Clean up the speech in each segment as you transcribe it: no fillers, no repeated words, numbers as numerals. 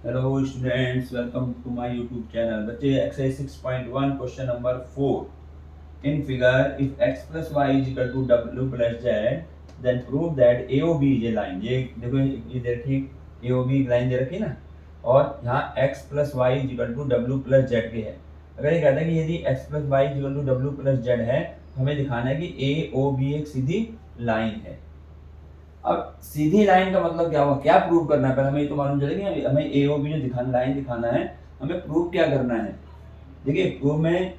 Hello students, welcome to my YouTube channel. बच्चे exercise 6.1 question number 4 in figure if x plus Y is equal to w plus z then prove that A O B is a line. ये देखो, ये देखिए ए O B line दे रखी है ना, और यहाँ x plus Y is equal to w plus Z के है। अगर ये कहता है कि यदि x plus Y is equal to w plus Z है तो हमें दिखाना है कि ए ओ बी एक सीधी लाइन है। अब सीधी लाइन का मतलब क्या हुआ, क्या प्रूव करना है, पहले हमें ये तो मालूम चलेगी हमें ए ओ बी जो दिखाना लाइन दिखाना है, हमें प्रूव क्या करना है। देखिए प्रूव में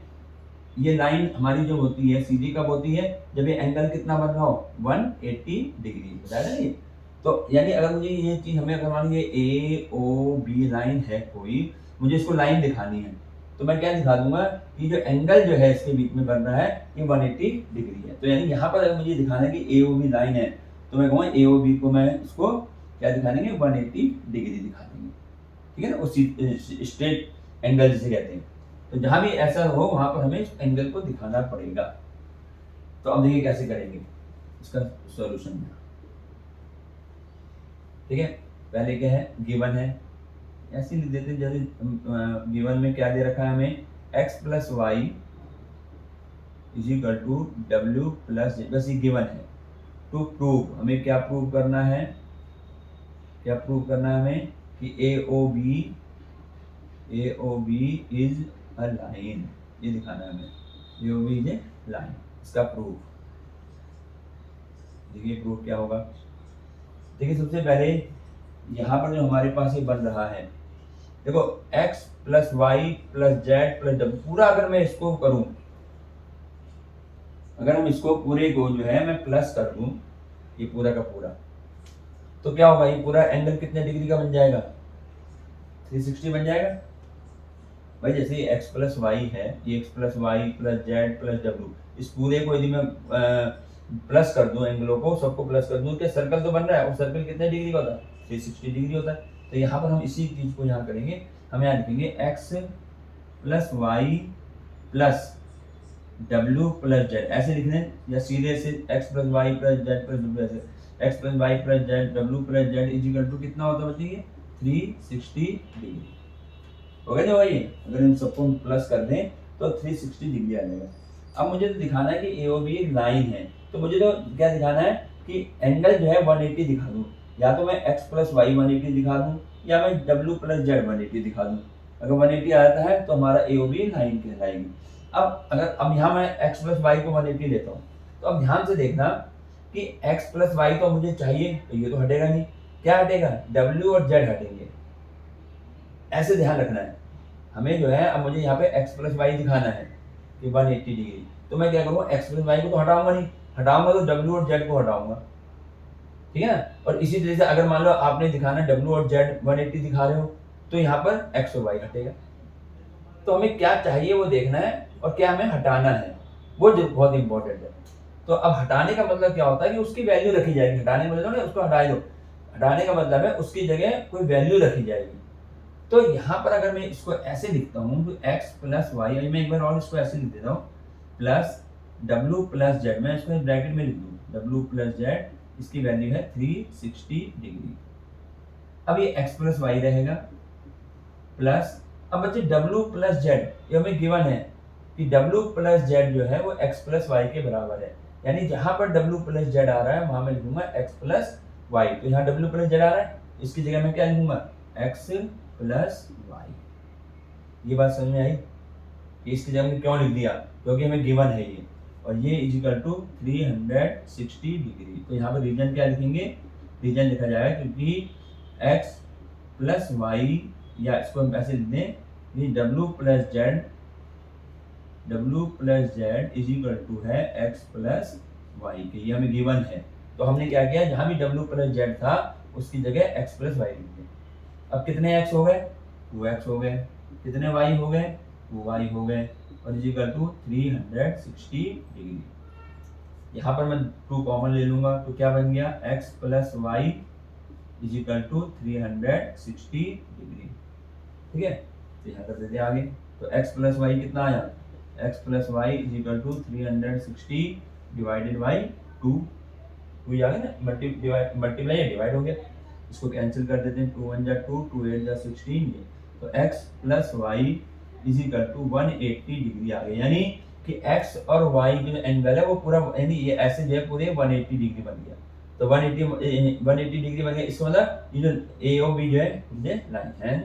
ये लाइन हमारी जो होती है सीधी कब होती है, जब ये एंगल कितना बन रहा हो 180 डिग्री, बताया ना ये। तो यानी अगर मुझे ये चीज हमें अगर मान लीजिए ए ओ बी लाइन है कोई, मुझे इसको लाइन दिखानी है तो मैं क्या दिखा दूंगा कि जो एंगल जो है इसके बीच में बन रहा है ये 180 डिग्री है। तो यानी यहाँ पर अगर मुझे दिखाना है कि ए ओ बी लाइन है तो मैं कहूँगा ए ओ बी को मैं इसको क्या दिखा देंगे 180 डिग्री दिखा देंगे, ठीक है ना। उसी स्ट्रेट एंगल जिसे कहते हैं। तो जहां भी ऐसा हो वहां पर हमें इस एंगल को दिखाना पड़ेगा। तो अब देखिए कैसे करेंगे इसका सॉल्यूशन। ठीक है, पहले क्या है, गिवन है, ऐसे लिख देते हैं जैसे गिवन में क्या दे रखा है हमें, x plus Y is equal to W plus, बस ये गिवन है। टू प्रूव, हमें क्या प्रूव करना है, क्या प्रूव करना है हमें कि A O B is a line, ये दिखाना है हमें, A O B is a line, इसका प्रूफ। देखिए प्रूफ क्या होगा। देखिए सबसे पहले यहाँ पर जो हमारे पास ये बन रहा है, देखो x plus Y plus Z plus W, पूरा अगर मैं इसको करूं, अगर हम इसको पूरे को जो है मैं प्लस कर दूं, ये पूरा का पूरा, तो क्या होगा, ये पूरा एंगल कितने डिग्री का बन जाएगा, 360 बन जाएगा। भाई जैसे ये x प्लस वाई है, ये x plus Y plus Z plus W, इस पूरे को यदि मैं प्लस कर दूं, एंगलों को सबको प्लस कर दूं, क्या सर्कल तो बन रहा है, और सर्कल कितने डिग्री का होता है, 360 डिग्री होता है। तो यहाँ पर हम इसी चीज को यहाँ करेंगे, हम यहाँ लिखेंगे x plus Y plus W plus Z, ऐसे लिख दें, या सीधे से x plus Y plus Z plus W, ऐसे x plus Y plus Z W plus Z is equal to कितना होता है बच्चे, 360 डिग्री हो गया। जो भाई अगर इन सबको प्लस कर दें तो 360 डिग्री आ जाएगा। अब मुझे तो दिखाना है कि ए ओ बी एक लाइन है, तो मुझे तो क्या दिखाना है कि एंगल जो है 180 दिखा दूं, या तो मैं x प्लस वाई 180 दिखा दूं, या मैं w प्लस जेड 180 दिखा दूं। अगर 180 आता है तो हमारा ए ओ बी लाइन कहलाएगी। अब यहाँ मैं x प्लस वाई को 180 लेता हूँ, तो अब ध्यान से देखना कि x प्लस वाई तो मुझे चाहिए, तो ये तो हटेगा नहीं, क्या हटेगा, w और z हटेंगे। ऐसे ध्यान रखना है हमें जो है। अब मुझे यहाँ पे x प्लस वाई दिखाना है कि 180 डिग्री, तो मैं क्या करूँगा, x प्लस वाई को तो हटाऊंगा नहीं, हटाऊंगा तो w और z को हटाऊंगा, ठीक है ना। और इसी तरह से अगर मान लो आपने दिखाना w और z 180 दिखा रहे हो, तो यहाँ पर x और y हटेगा। तो हमें क्या चाहिए वो देखना है, और क्या हमें हटाना है वो बहुत इंपॉर्टेंट है। तो अब हटाने का मतलब क्या होता है कि उसकी वैल्यू रखी जाएगी, हटाने का मतलब उसको हटा दो, हटाने का मतलब है उसकी जगह कोई वैल्यू रखी जाएगी। तो यहाँ पर अगर मैं इसको ऐसे लिखता हूँ तो x प्लस वाई, मैं एक बार और इसको ऐसे लिख देता हूँ, प्लस w प्लस जेड, मैं इसको ब्रैकेट में लिख दूँ w प्लस जेड, इसकी वैल्यू है 360 डिग्री। अब ये x प्लस वाई रहेगा, प्लस अब बच्चे w प्लस जेड, ये हमें गिवन है कि w प्लस जेड जो है वो x प्लस वाई के बराबर है। यानी जहां पर w प्लस जेड आ रहा है वहां मैं लिखूंगा x प्लस वाई। तो यहाँ w प्लस जेड आ रहा है, इसकी जगह मैं क्या लिखूंगा, x प्लस वाई। ये बात समझ में आई कि इसकी जगह में क्यों लिख दिया, क्योंकि हमें गिवन है ये, और ये इज इक्वल टू 360 डिग्री। तो यहाँ पर रीजन क्या लिखेंगे, रीजन लिखा जाएगा क्योंकि x प्लस वाई, या इसको हम ऐसे लिख दें कि w plus Z is equal to है x प्लस वाई के, ये हमें गिवन है। तो हमने क्या किया, जहां भी w प्लस जेड था उसकी जगह x प्लस वाई लिख दिया। अब कितने x हो गए, 2x हो गए, कितने y हो गए, 2y हो गए, और इज इक्वल टू 360 डिग्री। यहाँ पर मैं 2 कॉमन ले लूंगा तो क्या बन गया, x plus Y is equal to 360 degree, ठीक है। तो यहाँ कर देते आगे, तो x प्लस वाई कितना आया, x plus Y is equal to 360 divided by 2, आ गया ना, मल्टीप्लाई डिवाइड हो गया। इसको कैंसिल कर देते हैं, 2 1 जा 2, 2 8 जा 16 ये, तो x plus Y is equal to 180 degree आ गया, यानी कि x और y की जो एंगल है वो पूरा, यानी ये ऐसे जो है पूरे 180 डिग्री बन गया। तो 180 डिग्री बन गया, इसका मतलब ये जो ए ओ बी जो है ये लाइन है।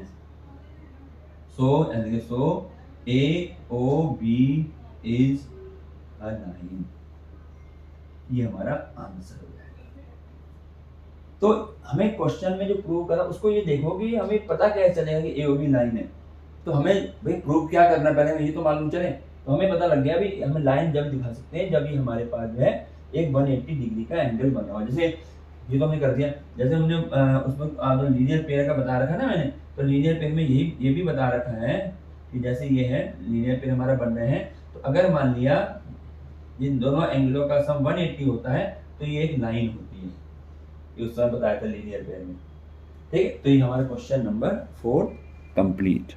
So A O B is a line, ये हमारा आंसर हो जाएगा। तो हमें क्वेश्चन में जो प्रूव करा उसको ये देखो कि हमें पता कैसे चलेगा कि ए ओ बी लाइन है, तो हमें भाई प्रूव क्या करना पहले ये तो मालूम चले। तो हमें पता लग गया भी हमें लाइन जब दिखा सकते हैं जब ये हमारे पास जो है एक 180 डिग्री का एंगल बना हुआ, जैसे ये तो हमने कर दिया। जैसे हमने उसमें जो लीनियर पेयर का बता रखा ना मैंने, तो लीनियर पेयर में ये भी बता रखा है कि जैसे ये है लीनियर पेयर हमारा बन रहे हैं, तो अगर मान लिया इन दोनों एंगलों का सम 180 होता है तो ये एक लाइन होती है, ये उस समय बताया था लीनियर पेयर में। ठीक है, तो ये हमारा क्वेश्चन नंबर 4 कंप्लीट।